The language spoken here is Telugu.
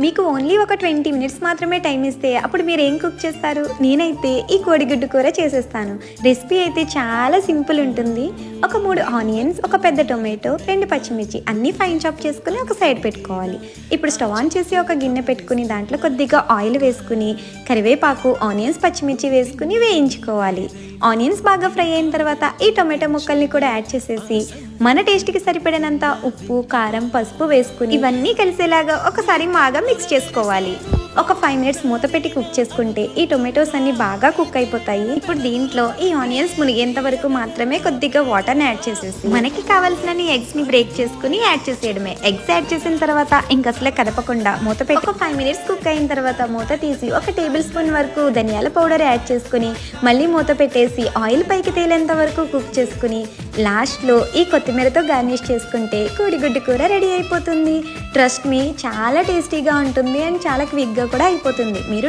మీకు ఓన్లీ ఒక 20 మినిట్స్ మాత్రమే టైం ఇస్తే అప్పుడు మీరు ఏం కుక్ చేస్తారు? నేనైతే ఈ కోడిగుడ్డు కూర చేసేస్తాను. రెసిపీ అయితే చాలా సింపుల్ ఉంటుంది. ఒక 3 ఆనియన్స్, ఒక పెద్ద టొమాటో, 2 పచ్చిమిర్చి అన్నీ ఫైన్ చాప్ చేసుకుని ఒక సైడ్ పెట్టుకోవాలి. ఇప్పుడు స్టవ్ ఆన్ చేసి ఒక గిన్నె పెట్టుకుని దాంట్లో కొద్దిగా ఆయిల్ వేసుకుని కరివేపాకు, ఆనియన్స్, పచ్చిమిర్చి వేసుకుని వేయించుకోవాలి. ఆనియన్స్ బాగా ఫ్రై అయిన తర్వాత ఈ టొమాటో ముక్కల్ని కూడా యాడ్ చేసేసి మన టేస్ట్కి సరిపడినంత ఉప్పు, కారం, పసుపు వేసుకుని ఇవన్నీ కలిసేలాగా ఒకసారి బాగా మిక్స్ చేసుకోవాలి. ఒక 5 మినిట్స్ మూత పెట్టి కుక్ చేసుకుంటే ఈ టొమాటోస్ అన్ని బాగా కుక్ అయిపోతాయి. ఇప్పుడు దీంట్లో ఈ ఆనియన్స్ మునిగేంత వరకు మాత్రమే కొద్దిగా వాటర్ని యాడ్ చేసేసి మనకి కావాల్సిన ఎగ్స్ ని బ్రేక్ చేసుకుని యాడ్ చేసేయడమే. ఎగ్స్ యాడ్ చేసిన తర్వాత ఇంకా అసలే కదపకుండా మూత పెట్టి ఒక 5 మినిట్స్ కుక్ అయిన తర్వాత మూత తీసి 1 టేబుల్ స్పూన్ వరకు ధనియాల పౌడర్ యాడ్ చేసుకుని మళ్ళీ మూత పెట్టేసి ఆయిల్ పైకి తేలేంత వరకు కుక్ చేసుకుని లాస్ట్లో ఈ కొత్తిమీరతో గార్నిష్ చేసుకుంటే కోడిగుడ్డు కూర రెడీ అయిపోతుంది. ట్రస్ట్ మీ, చాలా టేస్టీగా ఉంటుంది అండ్ చాలా క్విక్గా కూడా అయిపోతుంది. మీరు